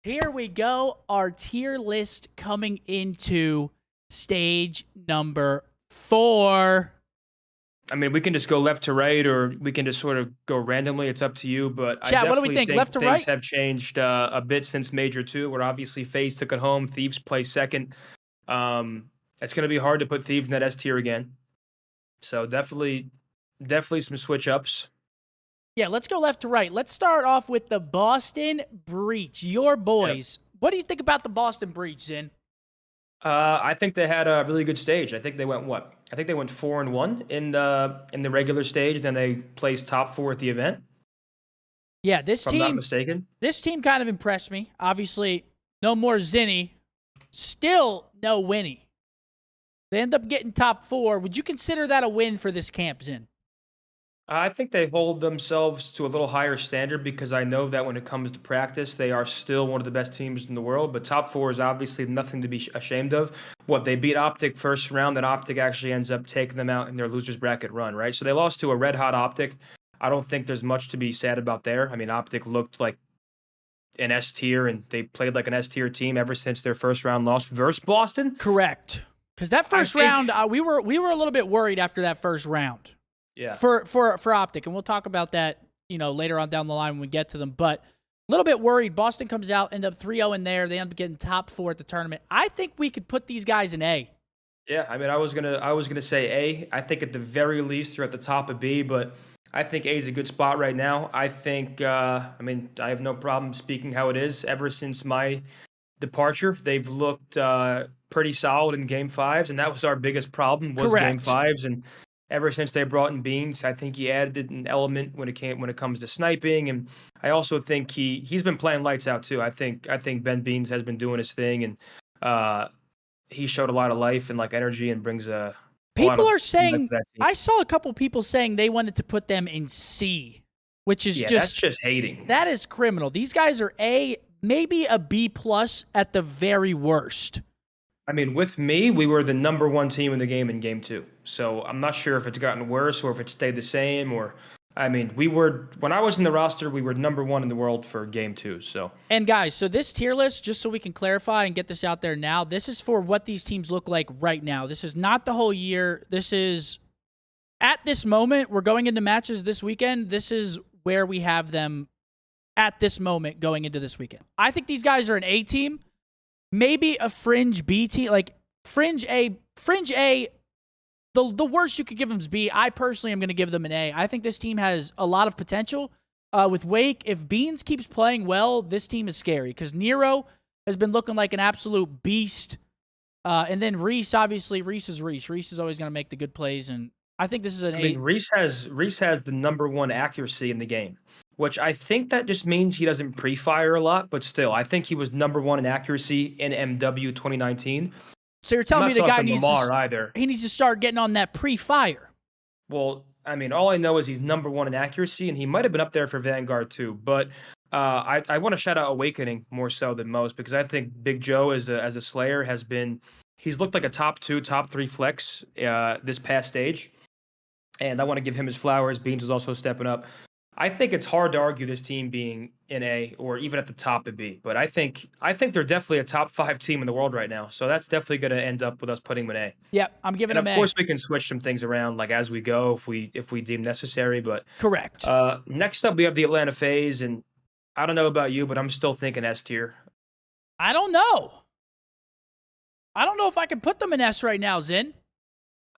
Here we go. Our tier list coming into stage number 4. I mean, we can just go left to right, or we can just sort of go randomly. It's up to you. But Chat, I what do we definitely think? think Left to things right? have changed a bit since Major 2, where obviously FaZe took it home. Thieves play second. It's going to be hard to put Thieves in that S tier again. So definitely some switch ups. Yeah, let's go left to right. Let's start off with the Boston Breach. Your boys. Yep. What do you think about the Boston Breach, Zin? I think they had a really good stage. I think they went what? I think they went 4-1 in the regular stage. Then they placed top 4 at the event. Yeah, this if team. I'm not mistaken. This team kind of impressed me. Obviously, no more Zinni. Still no Winnie. They end up getting top 4. Would you consider that a win for this camp, Zin? I think they hold themselves to a little higher standard because I know that when it comes to practice, they are still one of the best teams in the world. But top 4 is obviously nothing to be ashamed of. They beat OpTic first round, then OpTic actually ends up taking them out in their losers bracket run, right? So they lost to a red-hot OpTic. I don't think there's much to be sad about there. I mean, OpTic looked like an S tier, and they played like an S tier team ever since their first round loss versus Boston. Correct. Because that first round, we were a little bit worried after that first round. Yeah. For OpTic, and we'll talk about that, later on down the line when we get to them. But a little bit worried. Boston comes out, end up 3-0 in there. They end up getting top 4 at the tournament. I think we could put these guys in A. Yeah, I mean, I was gonna say A. I think at the very least they're at the top of B, but I think A is a good spot right now. I think, I have no problem speaking how it is. Ever since my departure, they've looked pretty solid in Game 5s, and that was our biggest problem was Correct. Game 5s. And ever since they brought in Beans, I think he added an element when it comes to sniping, and I also think he's been playing lights out too. I think Ben Beans has been doing his thing, and he showed a lot of life and like energy and brings a. People are saying, I saw a couple people saying they wanted to put them in C, which is that's just hating. That is criminal. These guys are A, maybe a B plus at the very worst. I mean, with me, we were the number 1 team in the game in Game 2. So I'm not sure if it's gotten worse or if it stayed the same. When I was in the roster, we were number 1 in the world for Game 2. So. And guys, so this tier list, just so we can clarify and get this out there now, this is for what these teams look like right now. This is not the whole year. This is, at this moment, we're going into matches this weekend. This is where we have them at this moment going into this weekend. I think these guys are an A team. Maybe a fringe B team, like fringe A. The worst you could give them is B. I personally am going to give them an A. I think this team has a lot of potential. With Wake, if Beans keeps playing well, this team is scary because Nero has been looking like an absolute beast. And then Reese, obviously, Reese is Reese. Reese is always going to make the good plays, and I think this is an A. Reese has the number 1 accuracy in the game, which I think that just means he doesn't pre-fire a lot, but still, I think he was number 1 in accuracy in MW 2019. So you're telling me the guy needs he needs to start getting on that pre-fire. Well, I mean, all I know is he's number 1 in accuracy, and he might have been up there for Vanguard too. But I want to shout out Awakening more so than most because I think Big Joe as a Slayer he's looked like a top 2, top 3 flex this past stage, and I want to give him his flowers. Beans is also stepping up. I think it's hard to argue this team being in A or even at the top of B, but I think they're definitely a top 5 team in the world right now. So that's definitely going to end up with us putting them in A. Yep, I'm giving them A. Of course, we can switch some things around like as we go if we deem necessary. But correct. Next up, we have the Atlanta FaZe, and I don't know about you, but I'm still thinking S tier. I don't know if I can put them in S right now, Zin.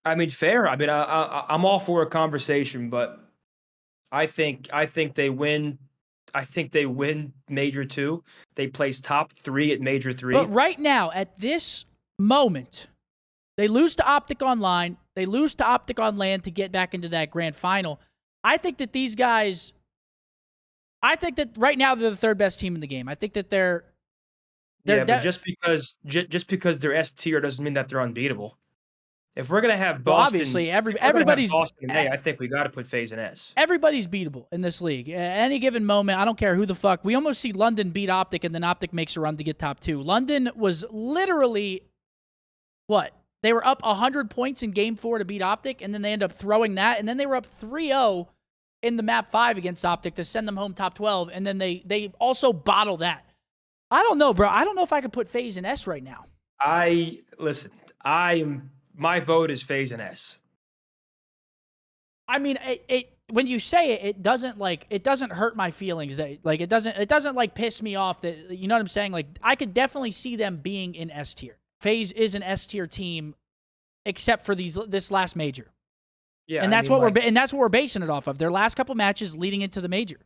I mean, fair. I mean, I'm all for a conversation, but I think they win. I think they win Major 2. They place top 3 at Major 3. But right now, at this moment, they lose to OpTic Online. They lose to OpTic on LAN to get back into that grand final. I think that these guys. I think that right now they're the 3rd best team in the game. I think that they're but just because they're S tier doesn't mean that they're unbeatable. If we're gonna have Boston, obviously everybody's Boston in A, I think we got to put FaZe in S. Everybody's beatable in this league. At any given moment, I don't care who the fuck. We almost see London beat OpTic, and then OpTic makes a run to get top 2. London was literally they were up 100 points in Game 4 to beat OpTic, and then they end up throwing that, and then they were up 3-0 in the map 5 against OpTic to send them home top 12, and then they also bottle that. I don't know, bro. I don't know if I could put FaZe in S right now. Listen. My vote is FaZe and S. I mean, when you say it, it doesn't hurt my feelings that it doesn't like piss me off that, you know what I'm saying? Like, I could definitely see them being in S tier. FaZe is an S tier team, except for this last major. Yeah, and that's what we're basing it off of. Their last couple matches leading into the major.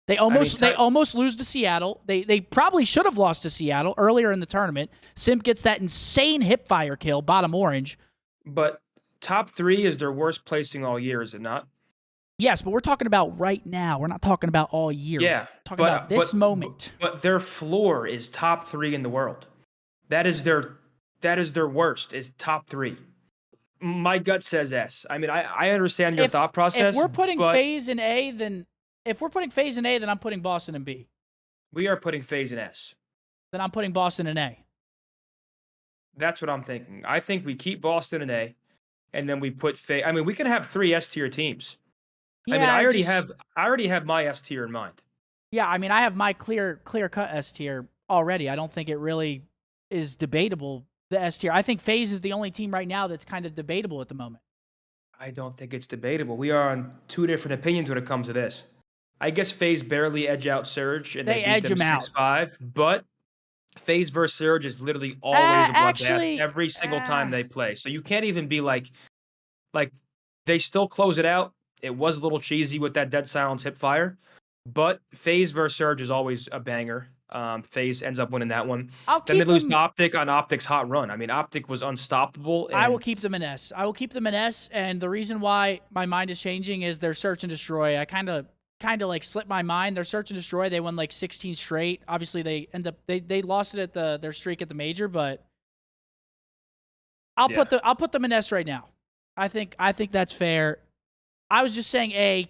They almost lose to Seattle. They probably should have lost to Seattle earlier in the tournament. Scump gets that insane hipfire kill, bottom orange. But top 3 is their worst placing all year, is it not? Yes, but we're talking about right now. We're not talking about all year. Yeah, we're talking about this moment. But their floor is top 3 in the world. That is their worst. Is top 3. My gut says S. I mean, I understand your thought process. If we're putting FaZe in A, then I'm putting Boston in B. We are putting FaZe in S. Then I'm putting Boston in A. That's what I'm thinking. I think we keep Boston in A, and then we put FaZe. I mean, we can have 3 S tier teams. Yeah, I mean, I already have my S tier in mind. Yeah, I mean, I have my clear cut S tier already. I don't think it really is debatable, the S tier. I think FaZe is the only team right now that's kind of debatable at the moment. I don't think it's debatable. We are on 2 different opinions when it comes to this. I guess FaZe barely edge out Surge, and they beat them 6-5, but FaZe versus Surge is literally always a bloodbath every single time they play. So you can't even be like they still close it out. It was a little cheesy with that dead silence hipfire, but FaZe versus Surge is always a banger. FaZe ends up winning that one. Then they lose to OpTic on OpTic's hot run. I mean, OpTic was unstoppable. I will keep them in S. And the reason why my mind is changing is their search and destroy. I kind of like slipped my mind. Their search and destroy, they won like 16 straight. Obviously, they lost it at their streak at the major, but I'll put them in S right now. I think that's fair. I was just saying A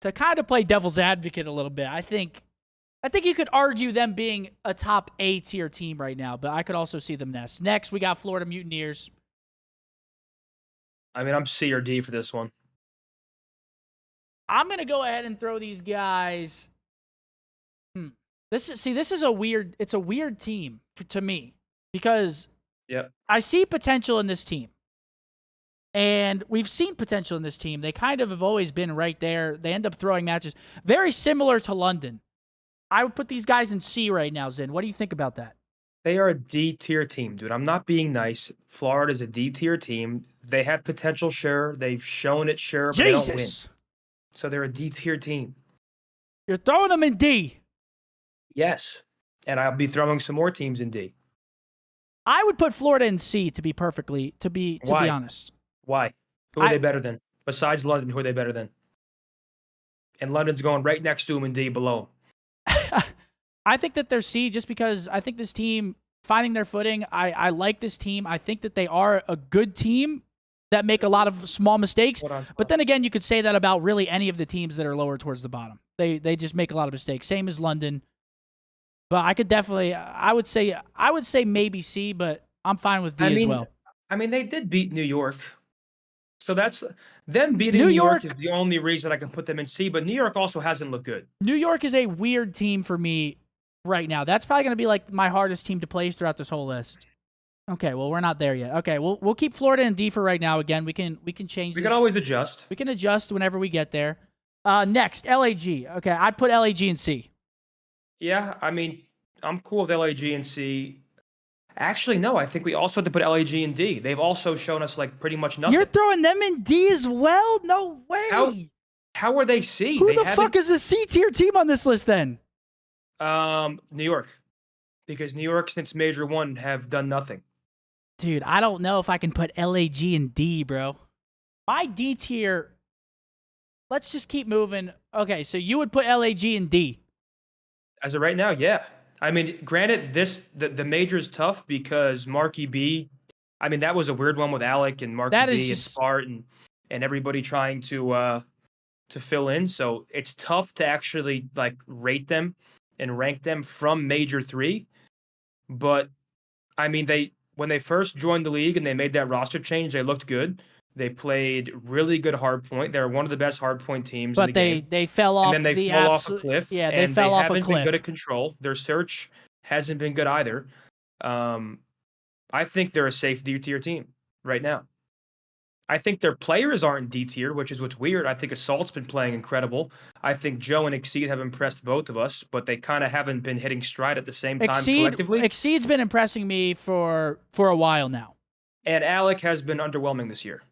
to kind of play devil's advocate a little bit. I think you could argue them being a top A tier team right now, but I could also see them S. Next, we got Florida Mutineers. I mean, I'm C or D for this one. I'm gonna go ahead and throw these guys. This is a weird team to me because I see potential in this team. And we've seen potential in this team. They kind of have always been right there. They end up throwing matches very similar to London. I would put these guys in C right now, Zin. What do you think about that? They are a D tier team, dude. I'm not being nice. Florida's a D tier team. They have potential, sure. They've shown it, sure, but they don't win. So they're a D tier team. You're throwing them in D. Yes. And I'll be throwing some more teams in D. I would put Florida in C to be honest. Why? Who are they better than? Besides London, who are they better than? And London's going right next to them in D below them. I think that they're C just because I think this team finding their footing. I like this team. I think that they are a good team that make a lot of small mistakes. But then again, you could say that about really any of the teams that are lower towards the bottom. They just make a lot of mistakes. Same as London. But I could definitely I would say maybe C, but I'm fine with D as well. I mean, they did beat New York. So that's them beating New York is the only reason I can put them in C, but New York also hasn't looked good. New York is a weird team for me right now. That's probably going to be like my hardest team to place throughout this whole list. Okay, well, we're not there yet. Okay, we'll keep Florida in D for right now. Again, we can change. We can always adjust. We can adjust whenever we get there. Next, LAG. Okay, I'd put LAG in C. Yeah, I mean, I'm cool with LAG in C. Actually, no, I think we also have to put LAG in D. They've also shown us like pretty much nothing. You're throwing them in D as well? No way. How are they C? Who the fuck is a C tier team on this list then? New York. Because New York since Major 1 have done nothing. Dude, I don't know if I can put LAG in D, bro. My D tier, let's just keep moving. Okay, so you would put LAG in D. As of right now, yeah. I mean, granted, the major is tough because Marky B, I mean, that was a weird one with Alec and Marky B and Spart and everybody trying to fill in. So it's tough to actually like rate them and rank them from Major 3. But I mean, when they first joined the league and they made that roster change, they looked good. They played really good hardpoint. They're one of the best hardpoint teams in the game. They fell off. And then they fell off a cliff. Yeah, they fell off a cliff. They haven't been good at control. Their search hasn't been good either. I think they're a safe D tier team right now. I think their players aren't D tier, which is what's weird. I think Assault's been playing incredible. I think Joe and Exceed have impressed both of us, but they kind of haven't been hitting stride at the same time collectively. Exceed's been impressing me for a while now. And Alec has been underwhelming this year.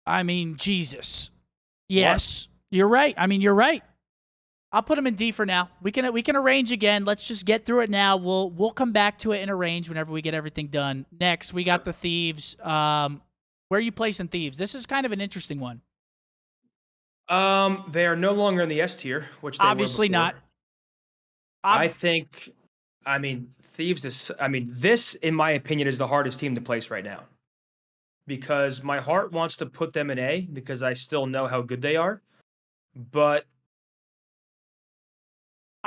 I mean, Jesus. Yes, you're right. I mean, you're right. I'll put him in D for now. We can arrange again. Let's just get through it now. We'll come back to it and arrange whenever we get everything done. Next, we got the Thieves. Where are you placing Thieves? This is kind of an interesting one. They are no longer in the S tier, which they obviously were before. not. I think, Thieves is. This, in my opinion, is the hardest team to place right now. Because my heart wants to put them in A because I still know how good they are, but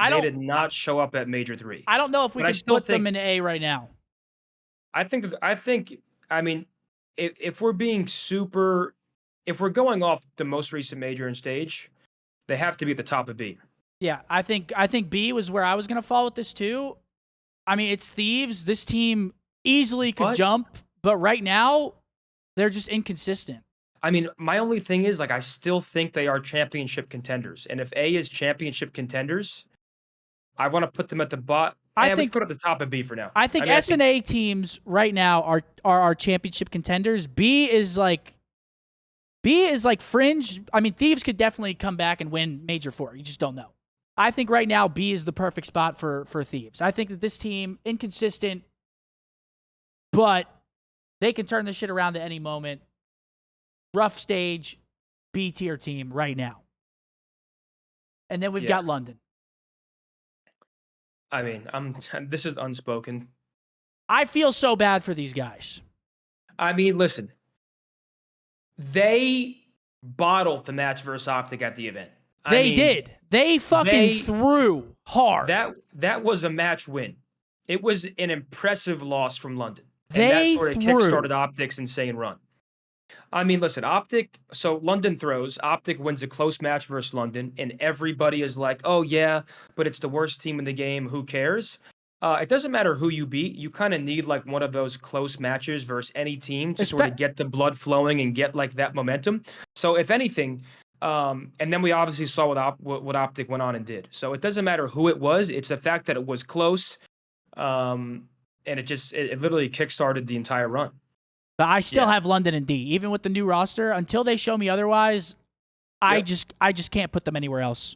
they did not show up at Major 3. I don't know if we can put them in A right now. If we're being if we're going off the most recent major and stage, they have to be at the top of B. Yeah, I think B was where I was going to fall with this too. I mean, it's Thieves. This team easily could jump, but right now, they're just inconsistent. I mean, my only thing is, I still think they are championship contenders. And if A is championship contenders, I want to put them at the bottom. I think put at the top of B for now. I think S and A teams right now are our championship contenders. B is like fringe. I mean, Thieves could definitely come back and win Major 4. You just don't know. I think right now B is the perfect spot for Thieves. I think that this team, inconsistent, but they can turn this shit around at any moment. Rough stage, B tier team right now. And then we've got London. I mean, this is unspoken. I feel so bad for these guys. I mean, listen. They bottled the match versus OpTic at the event. They did. They fucking threw hard. That was a match win. It was an impressive loss from London. And that sort of kickstarted OpTic's insane run. I mean, listen, OpTic, so London throws, OpTic wins a close match versus London, and everybody is like, oh yeah, but it's the worst team in the game, who cares? It doesn't matter who you beat, you kind of need one of those close matches versus any team to sort of get the blood flowing and get that momentum. So if anything, and then we obviously saw what OpTic went on and did. So it doesn't matter who it was, it's the fact that it was close, and it literally kickstarted the entire run. But I still have London and D, even with the new roster. Until they show me otherwise, I just can't put them anywhere else.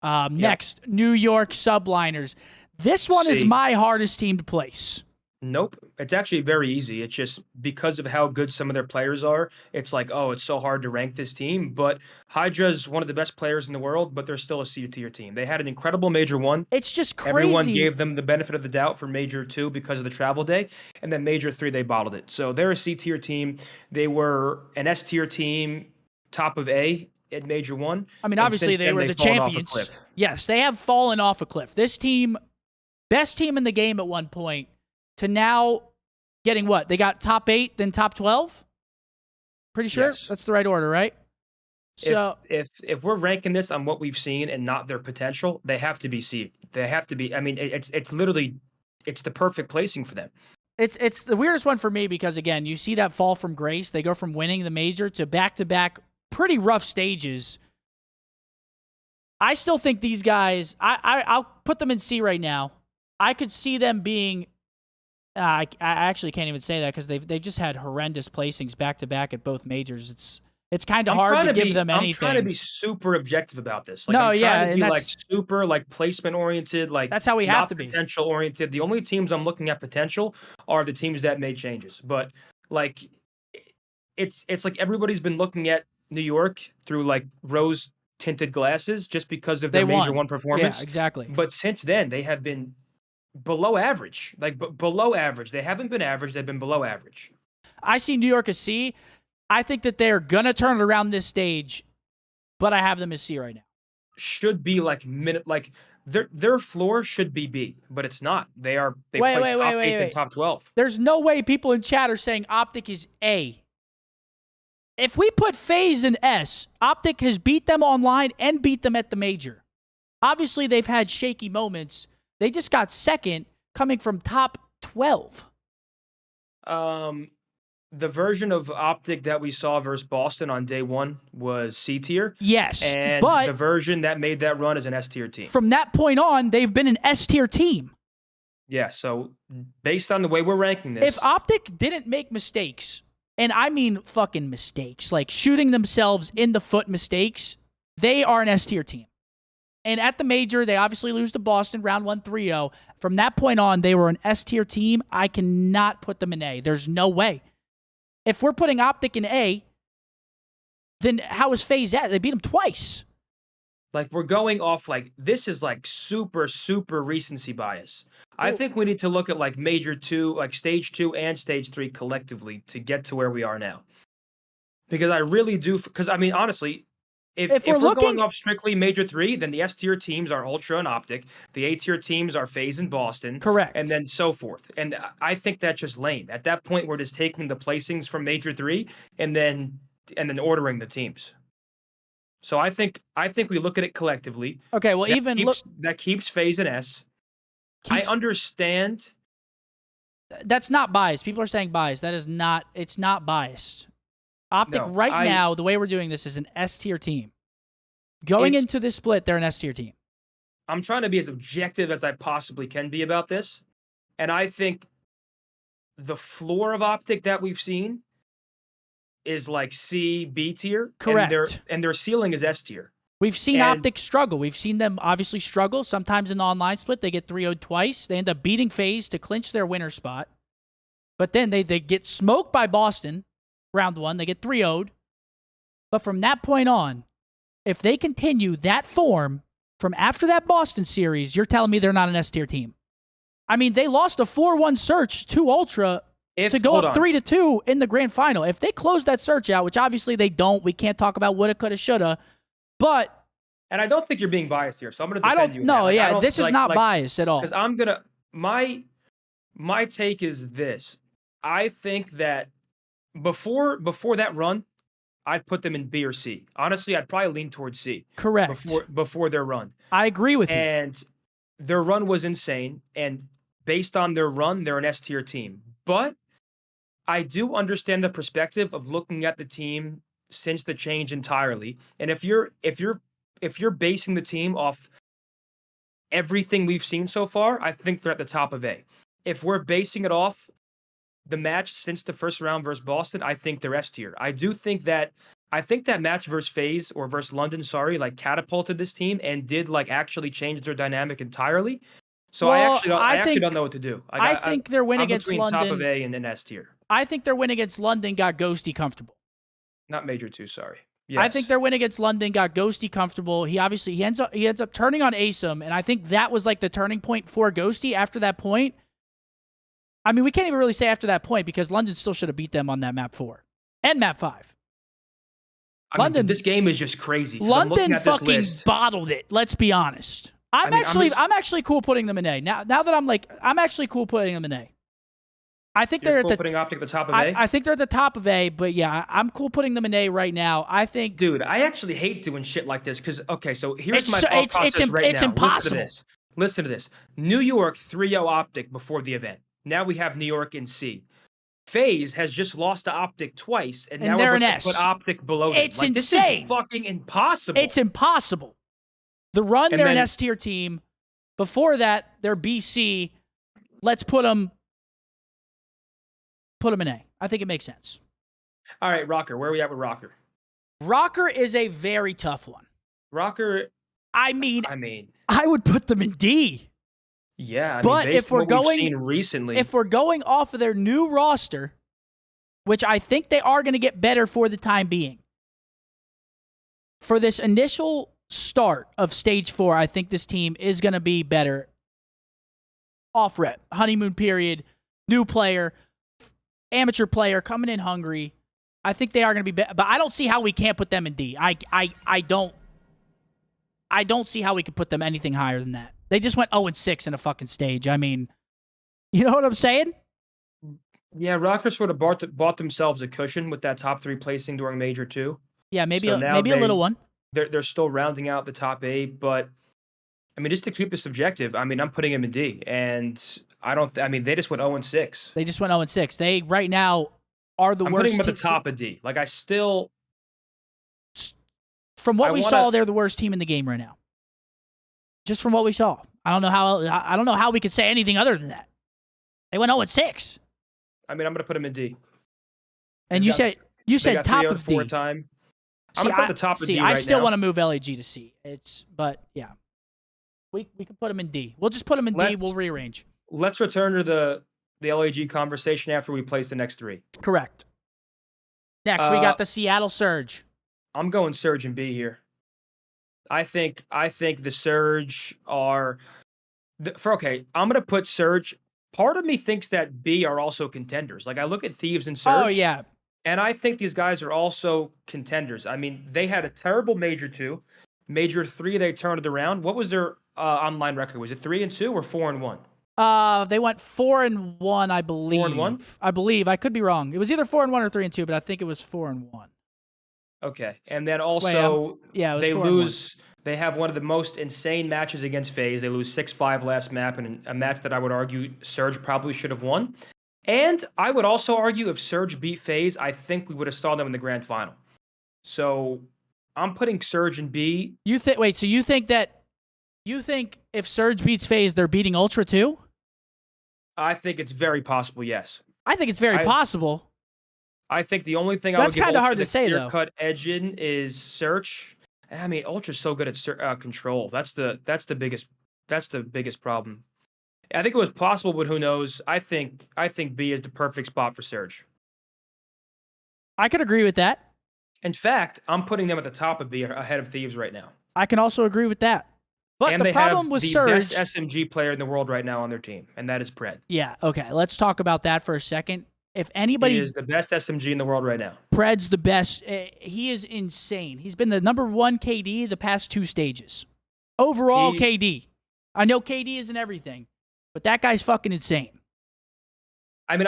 Next, New York Subliners. This one is my hardest team to place. Nope. It's actually very easy. It's just because of how good some of their players are, it's it's so hard to rank this team. But Hydra's one of the best players in the world, but they're still a C tier team. They had an incredible Major 1. It's just crazy. Everyone gave them the benefit of the doubt for Major 2 because of the travel day. And then Major 3, they bottled it. So they're a C tier team. They were an S tier team, top of A at Major 1. I mean, obviously they were the champions. Yes, they have fallen off a cliff. This team, best team in the game at one point, to now getting what? They got top 8, then top 12? Pretty sure that's the right order, right? So if we're ranking this on what we've seen and not their potential, they have to be C. They have to be. I mean, it's literally the perfect placing for them. It's the weirdest one for me because again, you see that fall from grace. They go from winning the major to back pretty rough stages. I still think these guys. I'll put them in C right now. I could see them being. I actually can't even say that because they've just had horrendous placings back to back at both majors. It's kind of hard to give them anything. I'm trying to be super objective about this. Super placement oriented. That's how we have to be. Potential oriented. The only teams I'm looking at potential are the teams that made changes. But it's like everybody's been looking at New York through rose tinted glasses just because of their Major 1 performance. Yeah, exactly. But since then they have been below average, below average. They haven't been average. They've been below average. I see New York as C. I think that they're going to turn it around this stage, but I have them as C right now. Should be their floor should be B, but it's not. They placed top 8 and top 12. There's no way people in chat are saying OpTic is A. If we put FaZe in S, OpTic has beat them online and beat them at the major. Obviously, they've had shaky moments. They just got second coming from top 12. The version of OpTic that we saw versus Boston on day one was C tier. Yes, And but the version that made that run is an S tier team. From that point on, they've been an S tier team. Yeah, so based on the way we're ranking this. If OpTic didn't make mistakes, and I mean fucking mistakes, like shooting themselves in the foot mistakes, they are an S tier team. And at the major, they obviously lose to Boston, round 1 3-0. From that point on, they were an S tier team. I cannot put them in A. There's no way. If we're putting OpTic in A, then how is FaZe at? They beat them twice. Like, we're going off, like, this is, like, super, super recency bias. I think we need to look at, like, Major 2, like, Stage 2 and Stage 3 collectively to get to where we are now. Because I really do, because, I mean, honestly, if we're going off strictly Major 3, then the S-tier teams are Ultra and OpTic. The A-tier teams are FaZe and Boston. Correct. And then so forth. And I think that's just lame. At that point, we're just taking the placings from Major 3 and then ordering the teams. So I think we look at it collectively. Okay, well, that keeps FaZe and S. I understand. That's not biased. People are saying biased. That is not. It's not biased. OpTic now, the way we're doing this, is an S tier team. Going into this split, they're an S tier team. I'm trying to be as objective as I possibly can be about this, and I think the floor of OpTic that we've seen is like C, B tier. Correct. And their ceiling is S tier. We've seen OpTic struggle. We've seen them obviously struggle. Sometimes in the online split, they get 3-0'd twice. They end up beating FaZe to clinch their winner spot. But then they get smoked by Boston. Round 1, they get 3-0'd. But from that point on, if they continue that form from after that Boston series, you're telling me they're not an S-tier team. I mean, they lost a 4-1 search to Ultra to go up 3-2 in the grand final. If they close that search out, which obviously they don't, we can't talk about woulda, coulda, shoulda, but... And I don't think you're being biased here, so I'm going to defend you. No, yeah, this is not biased at all. Because I'm going to... My take is this. I think that before that run, I'd put them in B or C. Honestly, I'd probably lean towards C. Correct. Before their run. I agree with you. And their run was insane. And based on their run, they're an S tier team. But I do understand the perspective of looking at the team since the change entirely. And if you're basing the team off everything we've seen so far, I think they're at the top of A. If we're basing it off the match since the first round versus Boston, I think they're S tier. I think that match versus FaZe or versus London, like catapulted this team and did like actually change their dynamic entirely. So I actually don't know what to do. I think their win against London, top of A and then S tier. I think their win against London got Ghosty comfortable. Not Major 2, sorry. Yes. I think their win against London got Ghosty comfortable. He ends up turning on Asim, and I think that was like the turning point for Ghosty. After that point, I mean, we can't even really say after that point because London still should have beat them on that map 4 and map 5. London, this game is just crazy. London fucking bottled it. Let's be honest. I'm actually cool putting them in A. Now that I'm actually cool putting them in A. I think they're putting OpTic at the top of A. I think they're at the top of A, but yeah, I'm cool putting them in A right now. I think, dude, I actually hate doing shit like this because so here's my thought process right now. It's impossible. Listen to this. New York 3-0 OpTic before the event. Now we have New York in C. FaZe has just lost to OpTic twice, and now we're going to put OpTic below them. It's insane. This is fucking impossible. It's impossible. The run, they're an S-tier team. Before that, they're BC. Let's put them in A. I think it makes sense. All right, Rocker. Where are we at with Rocker? Rocker is a very tough one. Rocker. I mean, I would put them in D. Yeah, but if we're seen recently, if we're going off of their new roster, which I think they are going to get better for the time being, for this initial start of Stage 4, I think this team is going to be better. Off rep, honeymoon period, new player, amateur player coming in hungry. I think they are going to be better, but I don't see how we can't put them in D. I don't see how we could put them anything higher than that. They just went 0-6 in a fucking stage. I mean, you know what I'm saying? Yeah, Rocker sort of bought themselves a cushion with that top 3 placing during Major 2. Yeah, maybe a little one. They're still rounding out the top 8, but I mean, just to keep this subjective, I mean, I'm putting him in D, and I don't. I mean, they just went 0-6. They just went 0-6. They right now are the I'm putting him worst at the top of D. Like, from what I we want saw, to. they're the worst team in the game right now. Just from what we saw. I don't know how we could say anything other than that. They went 0-6. I mean, I'm going to put him in D. And They you said got top 3 out of of 4 D. time. I'm going to put the top of D I right still now. want to move LAG to C. But yeah. We can put him in D. We'll just put him in D. We'll rearrange. Let's return to the LAG conversation after we place the next 3. Correct. Next, we got the Seattle Surge. I'm going Surge and B here. I think the Surge are okay. I'm going to put Surge. Part of me thinks that B are also contenders. Like, I look at Thieves and Surge. Oh yeah. And I think these guys are also contenders. I mean, they had a terrible Major 2. Major 3, they turned it around. What was their online record? Was it 3-2 or 4-1? They went 4-1, I believe. 4-1? I believe. I could be wrong. It was either 4-1 or 3-2, but I think it was 4-1. Okay. And then also, it was they 4-1. lose. They have one of the most insane matches against FaZe. They lose 6-5 last map, and a match that I would argue Surge probably should have won. And I would also argue if Surge beat FaZe, I think we would have saw them in the grand final. So I'm putting Surge in B. So you think if Surge beats FaZe, they're beating Ultra too? I think it's very possible, yes. I think it's very possible. I think the only thing I would give kind of Ultra hard to say, though. Clear-cut edge in is Search. I mean, Ultra's so good at control. That's the biggest problem. I think it was possible, but who knows? I think B is the perfect spot for Surge. I could agree with that. In fact, I'm putting them at the top of B ahead of Thieves right now. I can also agree with that. But and the they problem have with the Surge, best SMG player in the world right now on their team, and that is Pred. Yeah, okay. Let's talk about that for a second. If anybody He is the best SMG in the world right now. Pred's the best. He is insane. He's been the number 1 KD the past 2 stages. Overall KD. I know KD isn't everything, but that guy's fucking insane. I mean,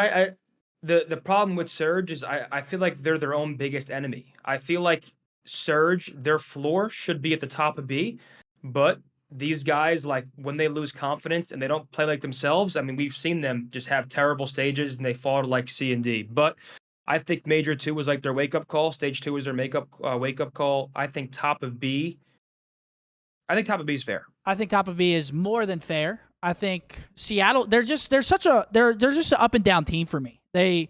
the problem with Surge is I feel like they're their own biggest enemy. I feel like Surge, their floor should be at the top of B, but these guys, like, when they lose confidence and they don't play like themselves, I mean, we've seen them just have terrible stages and they fall to like C and D. But I think Major 2 was like their wake-up call. Stage 2 was their wake-up call. I think top of B is fair. I think top of B is more than fair. I think Seattle, they're just an up and down team for me. They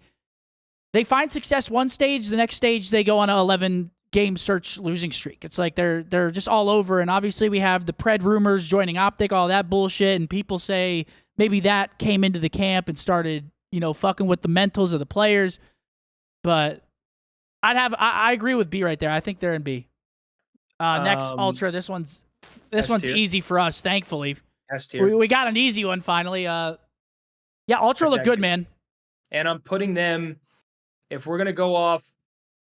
find success one stage, the next stage they go on an 11-game search losing streak. It's like they're just all over. And obviously we have the Pred rumors joining OpTic, all that bullshit, and people say maybe that came into the camp and started, fucking with the mentals of the players. But I agree with B right there. I think they're in B. Next, Ultra. This one's easy for us, thankfully. S tier. We got an easy one finally. Ultra look good, man. And I'm putting them, if we're gonna go off,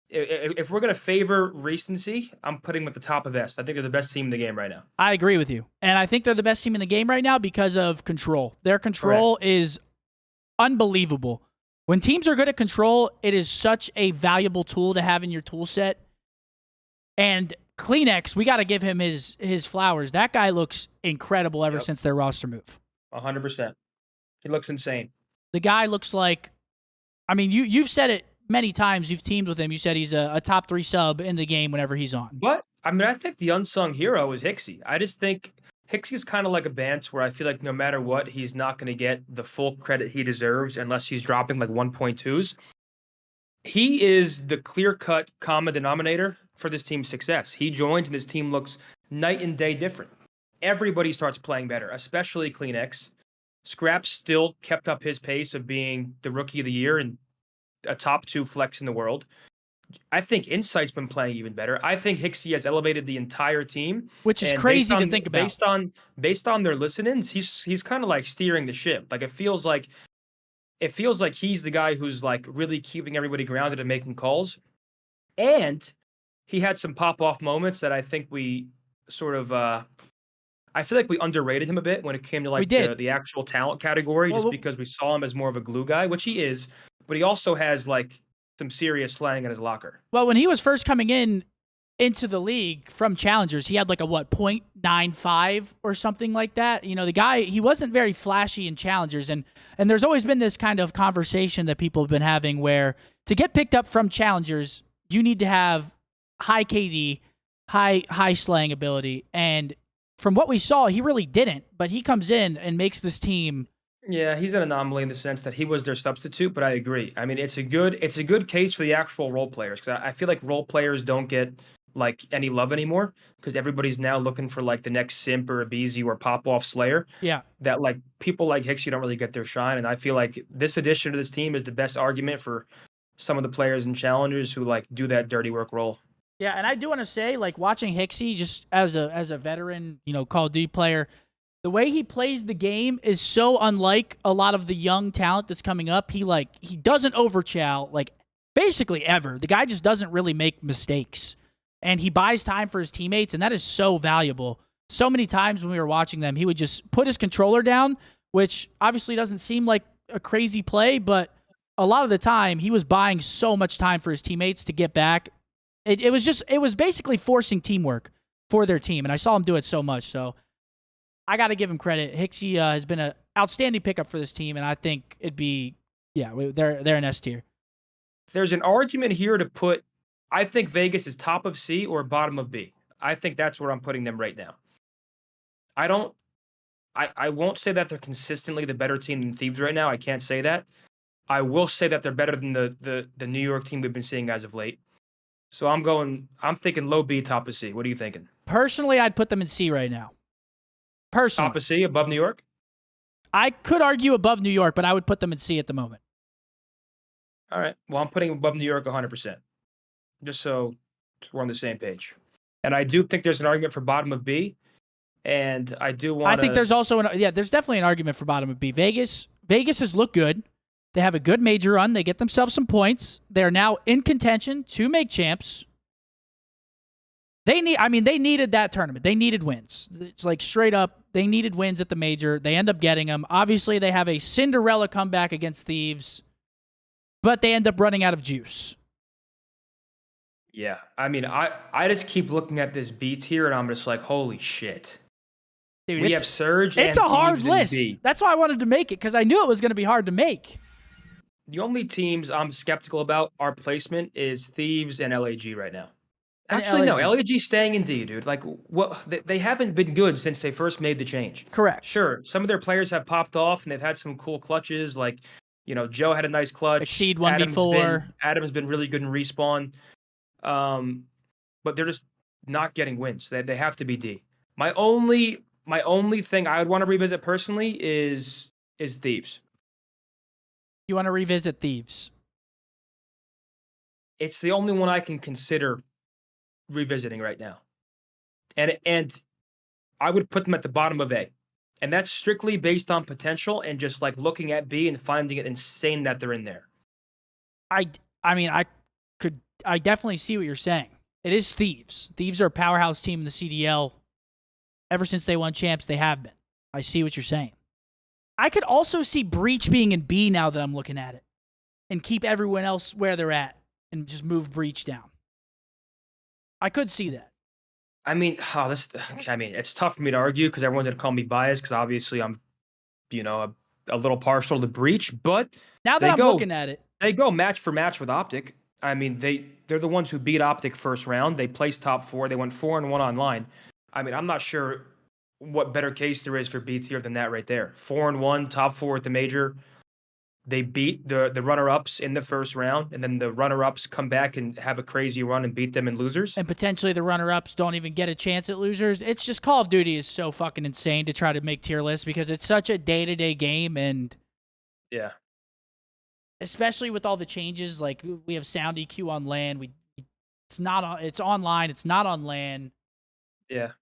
if we're gonna favor recency, I'm putting them at the top of S. I think they're the best team in the game right now. I agree with you, and I think they're the best team in the game right now because of control. Their control is unbelievable. When teams are good at control, it is such a valuable tool to have in your tool set. And Kleenex, we got to give him his flowers. That guy looks incredible ever since their roster move. 100%. He looks insane. The guy looks like, I mean, you've said it many times. You've teamed with him. You said he's a top 3 sub in the game whenever he's on. But, I mean, I think the unsung hero is Hixie. I just think Hixie's kind of like a Bance where I feel like no matter what, he's not going to get the full credit he deserves unless he's dropping like 1.2s. He is the clear-cut common denominator for this team's success. He joins and this team looks night and day different. Everybody starts playing better, especially Kleenex. Scraps still kept up his pace of being the rookie of the year and a top 2 flex in the world. I think Insight's been playing even better. I think Hixie has elevated the entire team, which is crazy to think about. Based on their listenings, he's kind of like steering the ship. Like it feels like he's the guy who's like really keeping everybody grounded and making calls. And he had some pop-off moments that I think we sort of I feel like we underrated him a bit when it came to like the actual talent category, just because we saw him as more of a glue guy, which he is, but he also has like some serious slang in his locker. Well, when he was first coming in, into the league from challengers, he had like a what, 0.95 or something like that. You know, the guy, he wasn't very flashy in challengers, and there's always been this kind of conversation that people have been having where to get picked up from challengers, you need to have high KD, high slaying ability, and from what we saw, he really didn't, but he comes in and makes this team. Yeah, he's an anomaly in the sense that he was their substitute, but I agree. I mean, it's a good case for the actual role players, because I feel like role players don't get like any love anymore, because everybody's now looking for like the next Simp or a BZ or pop off Slayer. Yeah. That like people like Hicksy don't really get their shine, and I feel like this addition to this team is the best argument for some of the players and challengers who like do that dirty work role. Yeah, and I do want to say, like, watching Hicksy just as a veteran, you know, Call of Duty player, the way he plays the game is so unlike a lot of the young talent that's coming up. He doesn't overchow like basically ever. The guy just doesn't really make mistakes, and he buys time for his teammates, and that is so valuable. So many times when we were watching them, he would just put his controller down, which obviously doesn't seem like a crazy play, but a lot of the time he was buying so much time for his teammates to get back. It was basically forcing teamwork for their team, and I saw him do it so much. So I got to give him credit. Hicksy has been an outstanding pickup for this team, and I think they're an S tier. There's an argument here to put. I think Vegas is top of C or bottom of B. I think that's where I'm putting them right now. I won't say that they're consistently the better team than Thieves right now. I can't say that. I will say that they're better than the New York team we've been seeing as of late. So I'm thinking low B, top of C. What are you thinking? Personally, I'd put them in C right now. Personally. Top of C, above New York? I could argue above New York, but I would put them in C at the moment. All right. Well, I'm putting above New York 100%. Just so we're on the same page. And I do think there's an argument for bottom of B. And I do want to... I think there's also there's definitely an argument for bottom of B. Vegas has looked good. They have a good major run. They get themselves some points. They are now in contention to make champs. They needed that tournament. They needed wins. It's like straight up, they needed wins at the major. They end up getting them. Obviously, they have a Cinderella comeback against Thieves, but they end up running out of juice. Yeah. I mean, I just keep looking at this B tier, and I'm just like, holy shit. Dude, we have Surge it's and a hard Thieves list. in B. That's why I wanted to make it, because I knew it was going to be hard to make. The only teams I'm skeptical about our placement is Thieves and LAG right now. Actually, no, LAG staying in D, dude. Like, what? They haven't been good since they first made the change. Correct. Sure, some of their players have popped off, and they've had some cool clutches. Like, you know, Joe had a nice clutch. Exceed 1v4. Adam's been really good in respawn. But they're just not getting wins. They have to be D. My only thing I would want to revisit personally is Thieves. You want to revisit Thieves? It's the only one I can consider revisiting right now. And I would put them at the bottom of A. And that's strictly based on potential and just like looking at B and finding it insane that they're in there. I definitely see what you're saying. It is Thieves. Thieves are a powerhouse team in the CDL. Ever since they won champs, they have been. I see what you're saying. I could also see Breach being in B now that I'm looking at it, and keep everyone else where they're at and just move Breach down. I could see that. I mean, it's tough for me to argue because everyone's going to call me biased because obviously I'm, a little partial to Breach. But now that I'm looking at it, they go match for match with OpTic. I mean, they're the ones who beat OpTic first round. They placed top 4. They went 4-1 online. I mean, I'm not sure what better case there is for B tier than that right there. 4-1, top 4 at the major. They beat the runner-ups in the first round, and then the runner-ups come back and have a crazy run and beat them in losers. And potentially the runner-ups don't even get a chance at losers. It's just Call of Duty is so fucking insane to try to make tier lists because it's such a day-to-day game, and yeah, especially with all the changes, like we have sound EQ on LAN. It's online. It's not on LAN. Yeah.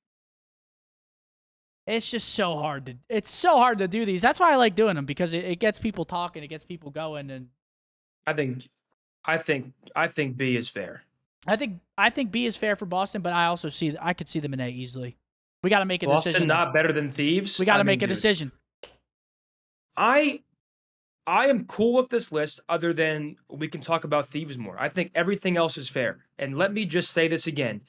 It's just so hard to do these. That's why I like doing them, because it gets people talking, it gets people going, and I think B is fair. I think B is fair for Boston, but I could see them in A easily. We got to make a decision. Boston not better than Thieves. We got to make a decision. I I am cool with this list other than we can talk about thieves more. I think everything else is fair. And let me just say this again.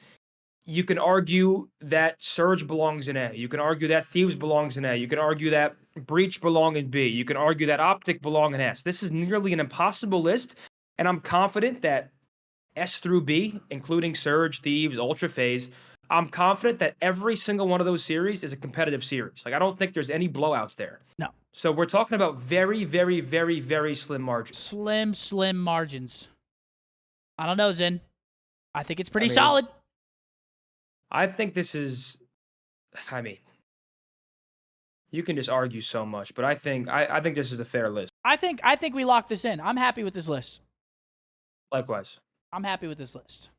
You can argue that Surge belongs in A. You can argue that Thieves belongs in A. You can argue that Breach belong in B. You can argue that OpTic belong in S. This is nearly an impossible list, and I'm confident that S through B, including Surge, Thieves, Ultra Phase, I'm confident that every single one of those series is a competitive series. Like, I don't think there's any blowouts there. No. So we're talking about very, very, very, very slim margins. Slim margins. I don't know, Zen. I think it's pretty I mean, solid. I think this is, I mean, you can just argue so much, but I think this is a fair list. I think we lock this in. I'm happy with this list. Likewise. I'm happy with this list.